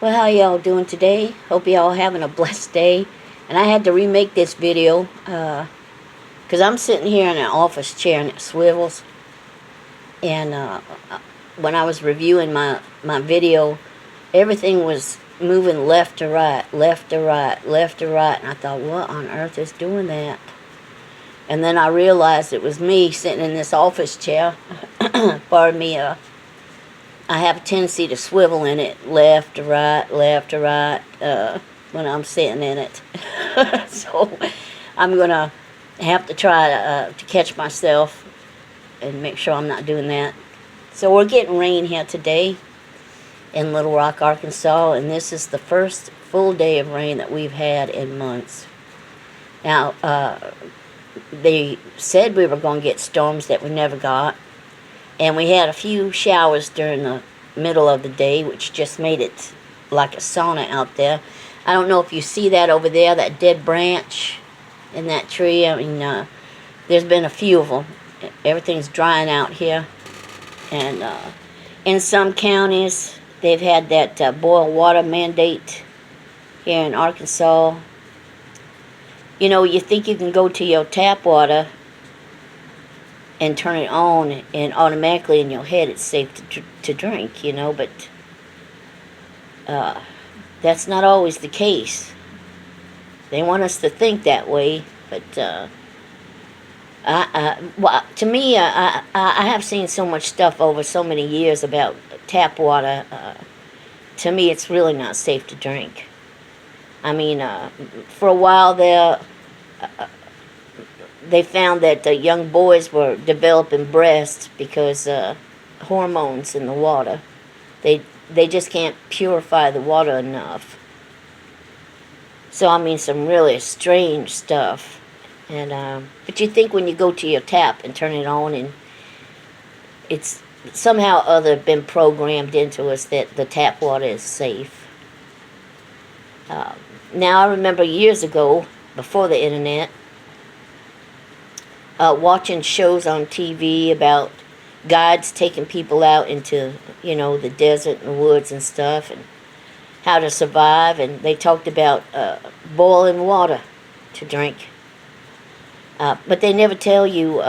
Well, how y'all doing today? Hope y'all having a blessed day. And I had to remake this video because I'm sitting here in an office chair and it swivels. And when I was reviewing my video, everything was moving left to right, left to right, left to right. And I thought, what on earth is doing that? And then I realized it was me sitting in this office chair. Pardon me. I have a tendency to swivel in it left to right, when I'm sitting in it. So I'm going to have to try to catch myself and make sure I'm not doing that. So we're getting rain here today in Little Rock, Arkansas, and this is the first full day of rain that we've had in months. Now, they said we were going to get storms that we never got. And we had a few showers during the middle of the day, which just made it like a sauna out there. I don't know if you see that over there, that dead branch in that tree. I mean, there's been a few of them. Everything's drying out here. And in some counties, they've had that boil water mandate here in Arkansas. You know, you think you can go to your tap water and turn it on, and automatically in your head it's safe to drink, you know, but that's not always the case. They want us to think that way, but well, to me, I have seen so much stuff over so many years about tap water. To me, it's really not safe to drink. I mean, for a while there, they found that young boys were developing breasts because hormones in the water. They just can't purify the water enough. So I mean, some really strange stuff. And but you think when you go to your tap and turn it on, and it's somehow or other been programmed into us that the tap water is safe. Now I remember years ago, before the internet, watching shows on TV about guides taking people out into, you know, the desert and the woods and stuff, and how to survive. And they talked about boiling water to drink. But they never tell you,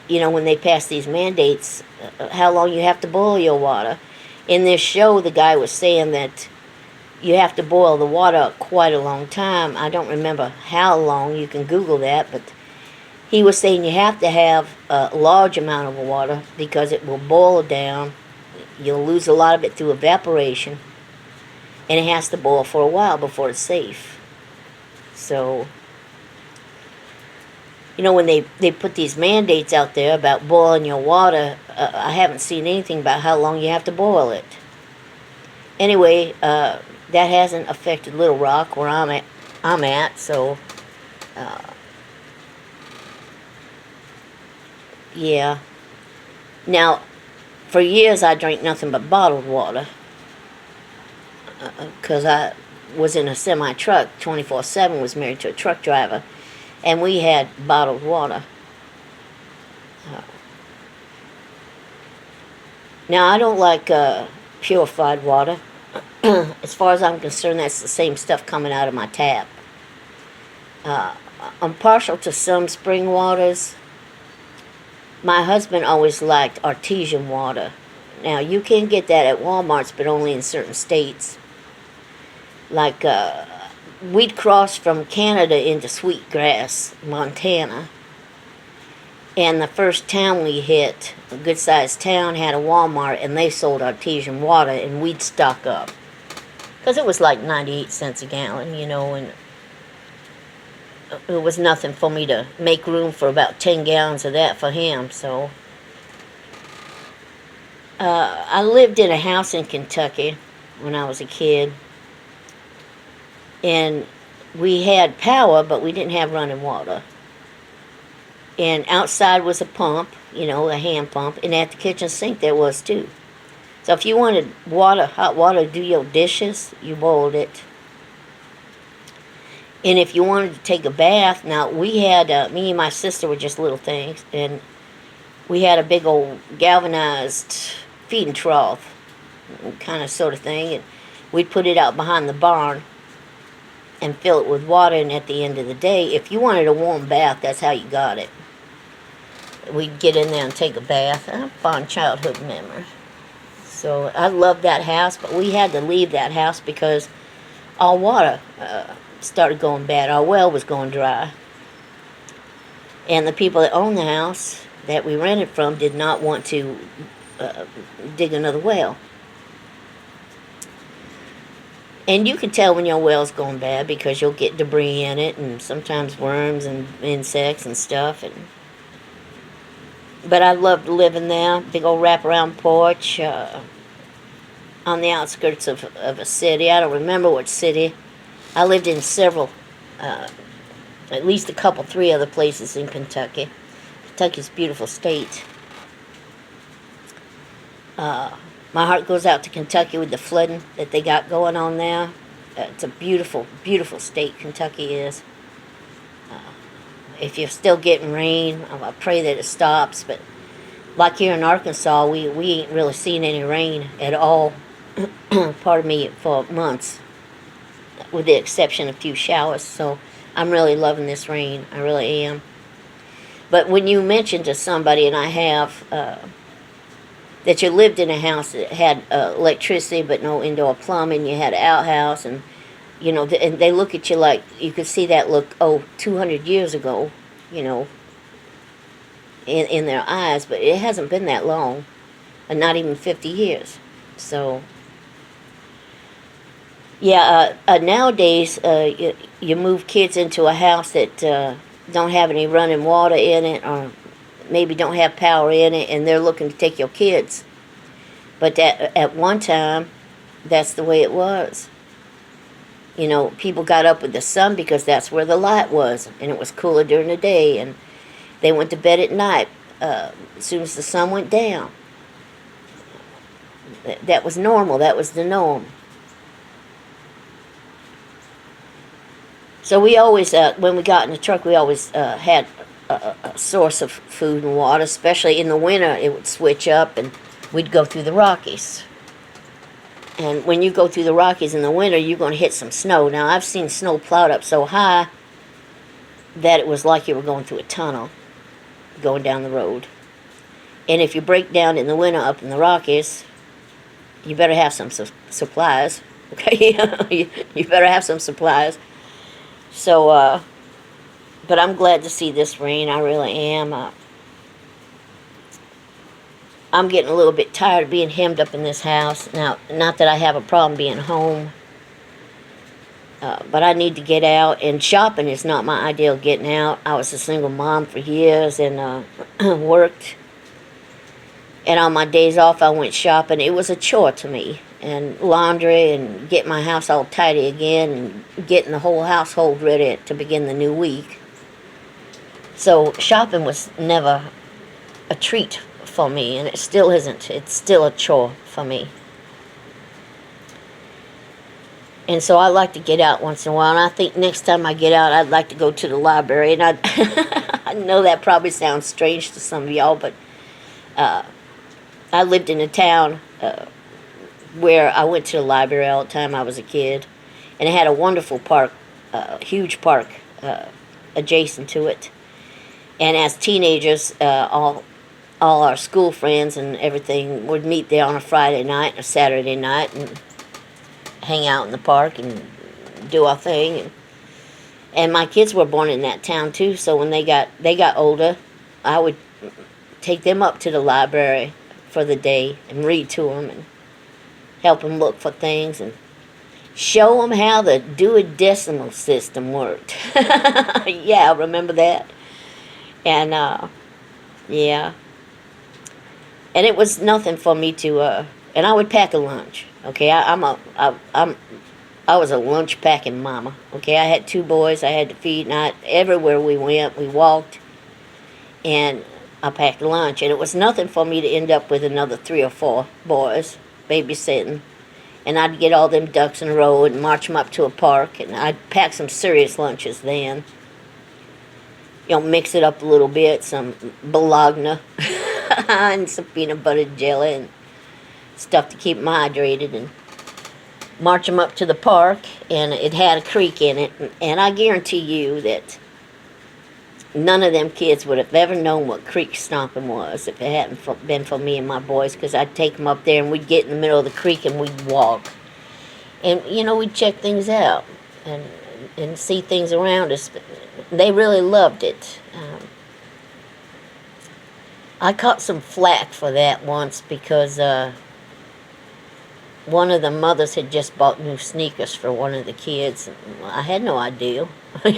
you know, when they pass these mandates, how long you have to boil your water. In this show, the guy was saying that you have to boil the water quite a long time. I don't remember how long. You can Google that, but he was saying you have to have a large amount of water because it will boil down. You'll lose a lot of it through evaporation. And it has to boil for a while before it's safe. So, you know, when they put these mandates out there about boiling your water, I haven't seen anything about how long you have to boil it. Anyway, that hasn't affected Little Rock, where I'm at, so yeah. Now, for years I drank nothing but bottled water because I was in a semi-truck 24/7, was married to a truck driver, and we had bottled water. Now, I don't like purified water. As far as I'm concerned, that's the same stuff coming out of my tap. I'm partial to some spring waters. My husband always liked artesian water. Now, you can get that at Walmart's, but only in certain states. Like, we'd crossed from Canada into Sweetgrass, Montana. And the first town we hit, a good-sized town, had a Walmart, and they sold artesian water, and we'd stock up. Because it was like 98 cents a gallon, you know, and it was nothing for me to make room for about 10 gallons of that for him. So I lived in a house in Kentucky when I was a kid, and we had power, but we didn't have running water. And outside was a pump, you know, a hand pump, and at the kitchen sink there was too. So if you wanted water, hot water to do your dishes, you boiled it. And if you wanted to take a bath, now we had, me and my sister were just little things, and we had a big old galvanized feeding trough, kind of sort of thing. And we'd put it out behind the barn and fill it with water, and at the end of the day, if you wanted a warm bath, that's how you got it. We'd get in there and take a bath. Fond childhood memories. So I loved that house, but we had to leave that house because our water started going bad. Our well was going dry. And the people that owned the house that we rented from did not want to dig another well. And you can tell when your well's going bad because you'll get debris in it and sometimes worms and insects and stuff. But I loved living there. Big old wraparound porch on the outskirts of a city. I don't remember what city. I lived in several, at least a couple, 3 other places in Kentucky. Kentucky's a beautiful state. My heart goes out to Kentucky with the flooding that they got going on there. It's a beautiful, beautiful state, Kentucky is. If you're still getting rain, I pray that it stops. But like here in Arkansas, we ain't really seen any rain at all, pardon me, for months, with the exception of a few showers. So I'm really loving this rain. I really am. But when you mention to somebody, and I have, that you lived in a house that had electricity but no indoor plumbing, you had an outhouse, and you know, and they look at you like you could see that look, 200 years ago, you know, in their eyes, but it hasn't been that long, and not even 50 years. So yeah, nowadays you move kids into a house that don't have any running water in it, or maybe don't have power in it, and they're looking to take your kids. But at one time, that's the way it was. You know, people got up with the sun because that's where the light was, and it was cooler during the day, and they went to bed at night as soon as the sun went down. That was normal. That was the norm. So we always, when we got in the truck, we always had a source of food and water, especially in the winter. It would switch up, and we'd go through the Rockies. And when you go through the Rockies in the winter, you're going to hit some snow. Now, I've seen snow plowed up so high that it was like you were going through a tunnel going down the road. And if you break down in the winter up in the Rockies, you better have some supplies. Okay? You better have some supplies. So, but I'm glad to see this rain. I really am. I'm getting a little bit tired of being hemmed up in this house. Now, not that I have a problem being home, but I need to get out. And shopping is not my ideal getting out. I was a single mom for years and worked. And on my days off, I went shopping. It was a chore to me. And laundry and getting my house all tidy again and getting the whole household ready to begin the new week. So shopping was never a treat for me, and it still isn't. It's still a chore for me. And so I like to get out once in a while, and I think next time I get out, I'd like to go to the library. And I know that probably sounds strange to some of y'all, but I lived in a town where I went to the library all the time I was a kid, and it had a wonderful park, huge park adjacent to it. And as teenagers, all our school friends and everything would meet there on a Friday night and a Saturday night and hang out in the park and do our thing. And my kids were born in that town too, so when they got older, I would take them up to the library for the day and read to them and help them look for things and show them how the Dewey Decimal System worked. Yeah, remember that? And yeah, and it was nothing for me to. And I would pack a lunch. Okay, I was a lunch packing mama. Okay, I had 2 boys I had to feed, and everywhere we went, we walked, and I packed lunch, and it was nothing for me to end up with another 3 or 4 boys babysitting. And I'd get all them ducks in a row and march them up to a park, and I'd pack some serious lunches then. You know, mix it up a little bit, some bologna and some peanut butter jelly and stuff to keep them hydrated. march them up to the park, and it had a creek in it, and I guarantee you that none of them kids would have ever known what creek stomping was if it hadn't been for me and my boys, because I'd take them up there and we'd get in the middle of the creek and we'd walk. And, we'd check things out and see things around us. They really loved it. I caught some flack for that once because one of the mothers had just bought new sneakers for one of the kids. I had no idea. I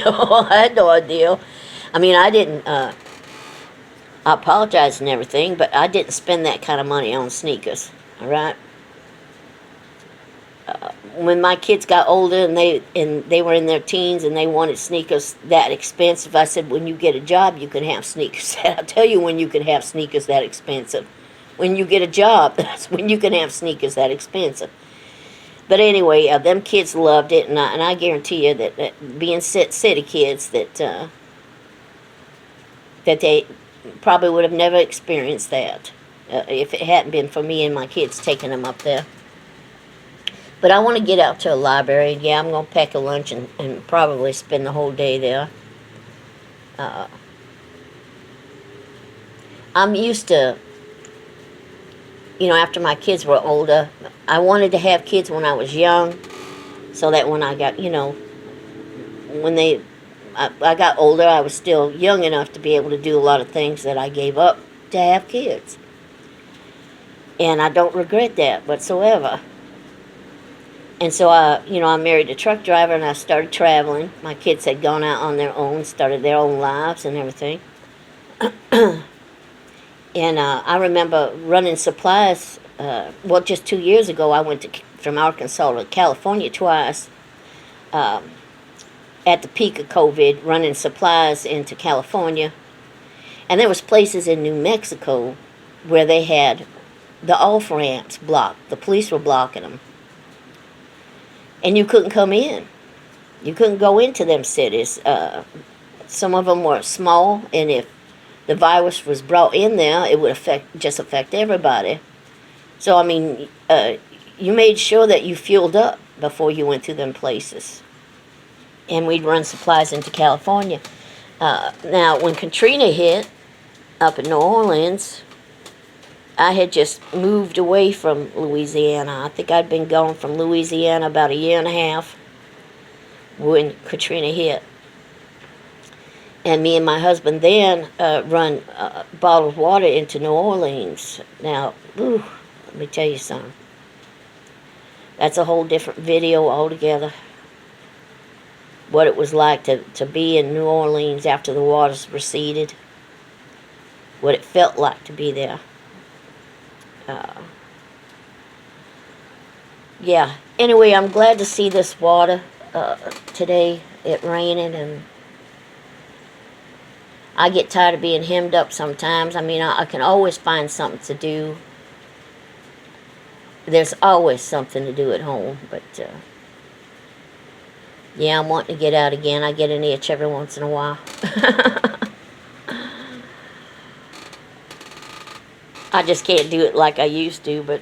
had no idea. I mean, I didn't, I apologized and everything, but I didn't spend that kind of money on sneakers, all right? When my kids got older and they were in their teens and they wanted sneakers that expensive, I said, when you get a job, you can have sneakers. I'll tell you when you can have sneakers that expensive. When you get a job, that's when you can have sneakers that expensive. But anyway, them kids loved it, and I guarantee you that being city kids, that they probably would have never experienced that if it hadn't been for me and my kids taking them up there. But I want to get out to a library. Yeah, I'm going to pack a lunch and probably spend the whole day there. I'm used to, after my kids were older, I wanted to have kids when I was young, so that when I got, when I got older, I was still young enough to be able to do a lot of things that I gave up to have kids. And I don't regret that whatsoever. And so, I married a truck driver and I started traveling. My kids had gone out on their own, started their own lives and everything. And I remember running supplies. Just 2 years ago, I went from Arkansas to California twice. At the peak of COVID, running supplies into California. And there was places in New Mexico where they had the off-ramps blocked. The police were blocking them. And you couldn't come in. You couldn't go into them cities. Some of them were small, and if the virus was brought in there, it would affect everybody. So, I mean, you made sure that you fueled up before you went to them places. And we'd run supplies into California. Now, when Katrina hit up in New Orleans, I had just moved away from Louisiana. I think I'd been gone from Louisiana about a year and a half when Katrina hit. And me and my husband then run bottled water into New Orleans. Now, let me tell you something. That's a whole different video altogether. What it was like to be in New Orleans after the waters receded. What it felt like to be there. Yeah. Anyway, I'm glad to see this water today. It raining, and I get tired of being hemmed up sometimes. I mean, I can always find something to do. There's always something to do at home, but yeah, I'm wanting to get out again. I get an itch every once in a while. I just can't do it like I used to, but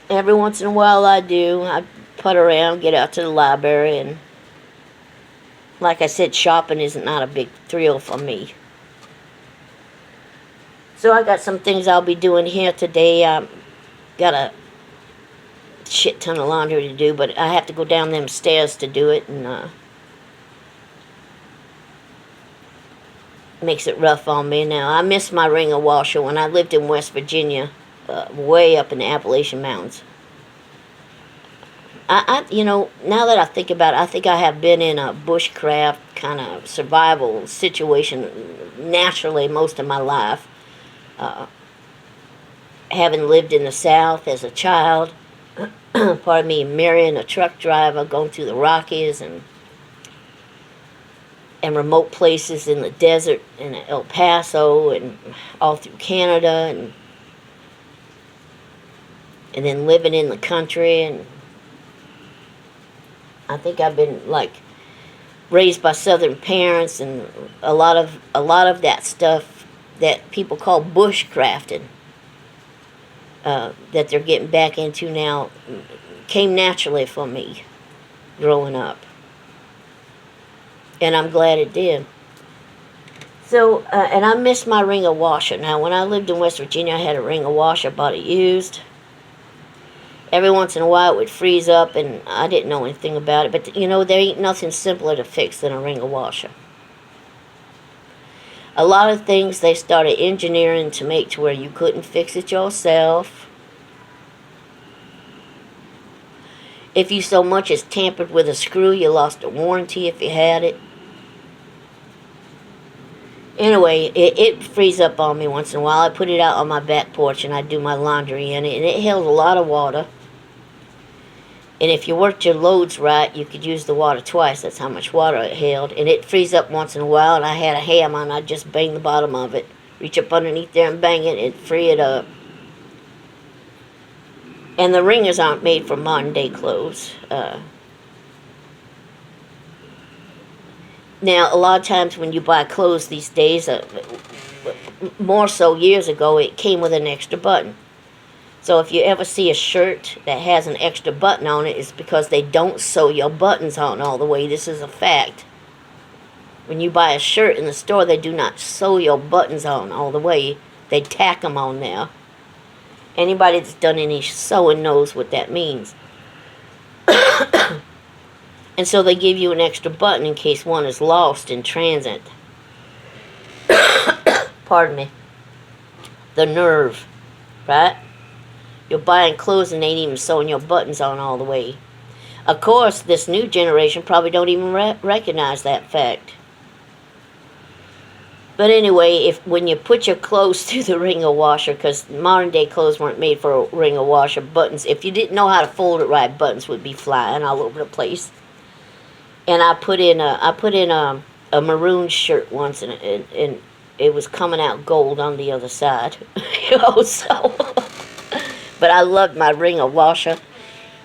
every once in a while I do. I put around, get out to the library, and like I said, shopping isn't not a big thrill for me. So I got some things I'll be doing here today. Got a shit ton of laundry to do, but I have to go down them stairs to do it, and makes it rough on me now. I miss my wringer washer when I lived in West Virginia, way up in the Appalachian Mountains. Now that I think about it, I think I have been in a bushcraft kind of survival situation naturally most of my life. Having lived in the South as a child, pardon me, marrying a truck driver, going through the Rockies and remote places in the desert in El Paso and all through Canada, and then living in the country, and I think I've been raised by Southern parents, and a lot of that stuff that people call bushcrafting. that they're getting back into now came naturally for me growing up. And I'm glad it did. So, and I miss my wringer washer. Now, when I lived in West Virginia, I had a wringer washer, bought it used. Every once in a while, it would freeze up, and I didn't know anything about it. But, you know, there ain't nothing simpler to fix than a wringer washer. A lot of things they started engineering to make to where you couldn't fix it yourself. If you so much as tampered with a screw, you lost a warranty if you had it. Anyway, it frees up on me once in a while. I put it out on my back porch and I do my laundry in it, and it held a lot of water. And if you worked your loads right, you could use the water twice. That's how much water it held. And it frees up once in a while, and I had a hammer, and I'd just bang the bottom of it. Reach up underneath there and bang it, and free it up. And the wringers aren't made for modern-day clothes. Now, a lot of times when you buy clothes these days, more so years ago, it came with an extra button. So if you ever see a shirt that has an extra button on it, it's because they don't sew your buttons on all the way. This is a fact. When you buy a shirt in the store, they do not sew your buttons on all the way. They tack them on there. Anybody that's done any sewing knows what that means. And so they give you an extra button in case one is lost in transit. Pardon me. The nerve, right? You're buying clothes and they ain't even sewing your buttons on all the way. Of course, this new generation probably don't even recognize that fact. But anyway, when you put your clothes through the wringer washer, because modern day clothes weren't made for a wringer washer, buttons, if you didn't know how to fold it right, buttons would be flying all over the place. And I put in a maroon shirt once, and it was coming out gold on the other side. So. But I loved my wringer washer,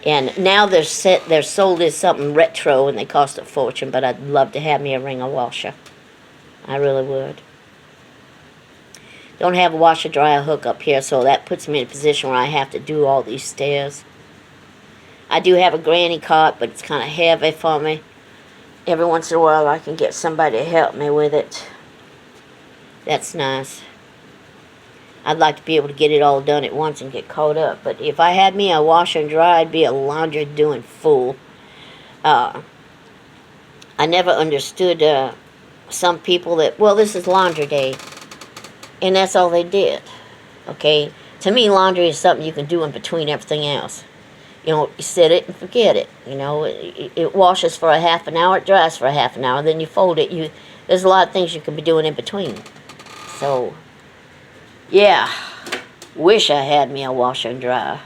and now they're sold as something retro, and they cost a fortune. But I'd love to have me a wringer washer. I really would. Don't have a washer dryer hook up here, so that puts me in a position where I have to do all these stairs. I do have a granny cot, but it's kind of heavy for me. Every once in a while, I can get somebody to help me with it. That's nice. I'd like to be able to get it all done at once and get caught up. But if I had me a washer and dryer, I'd be a laundry doing fool. I never understood some people that, well, this is laundry day. And that's all they did. Okay? To me, laundry is something you can do in between everything else. You know, you set it and forget it. You know, it washes for a half an hour, it dries for a half an hour, then you fold it. There's a lot of things you can be doing in between. So, yeah, wish I had me a washer and dryer.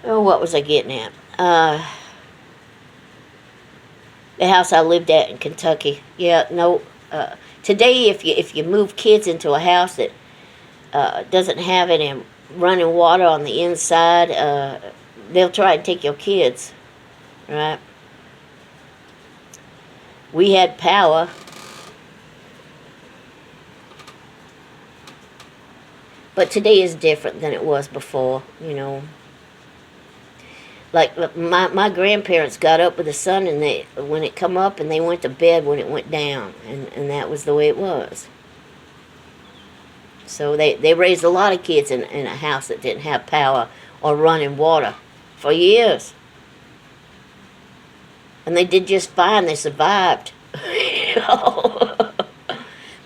Oh, what was I getting at? The house I lived at in Kentucky. Yeah, no. Today, if you move kids into a house that doesn't have any running water on the inside, they'll try and take your kids, right? We had power. But today is different than it was before, you know. Like my grandparents got up with the sun, and when it come up, and they went to bed when it went down, and that was the way it was. So they raised a lot of kids in a house that didn't have power or running water for years. And they did just fine. They survived. You know?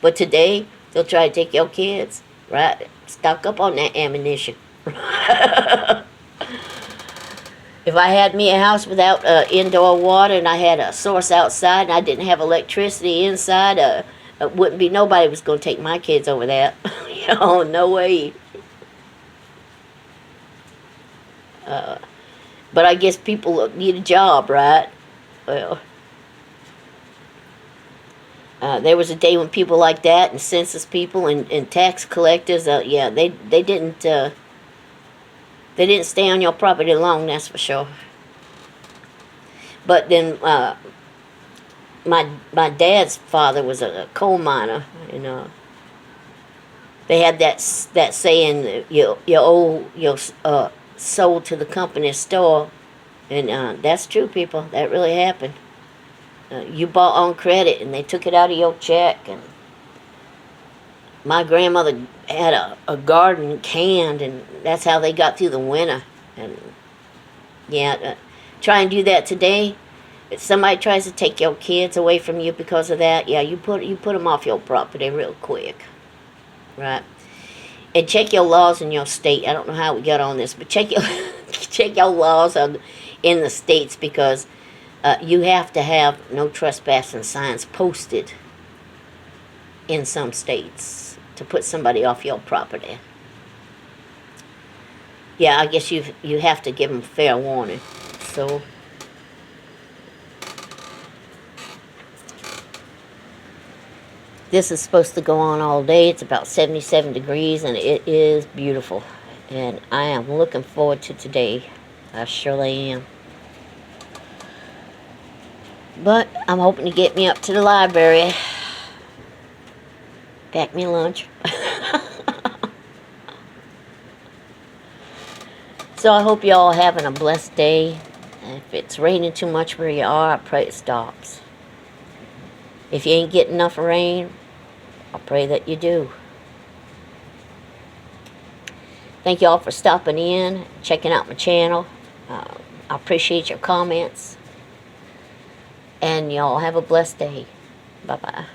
But today, they'll try to take your kids, right? Stock up on that ammunition. If I had me a house without indoor water, and I had a source outside, and I didn't have electricity inside, wouldn't be nobody was going to take my kids over that. You know, no way. But I guess people need a job, right? Well, there was a day when people like that, and census people and tax collectors, yeah, they didn't stay on your property long, that's for sure. But then my dad's father was a coal miner, you know. They had that saying, you owe your soul to the company store, and that's true, people. That really happened. You bought on credit, and they took it out of your check. And my grandmother had a garden canned, and that's how they got through the winter. And yeah, try and do that today. If somebody tries to take your kids away from you because of that, yeah, you put them off your property real quick, right? And check your laws in your state. I don't know how we got on this, but check your check your laws in the states, because you have to have no trespassing signs posted in some states to put somebody off your property. Yeah, I guess you have to give them fair warning. So this is supposed to go on all day. It's about 77 degrees, and it is beautiful. And I am looking forward to today. I surely am. But I'm hoping to get me up to the library. Pack me lunch. So I hope y'all having a blessed day. And if it's raining too much where you are, I pray it stops. If you ain't getting enough rain, I pray that you do. Thank y'all for stopping in, checking out my channel. I appreciate your comments. And y'all have a blessed day. Bye-bye.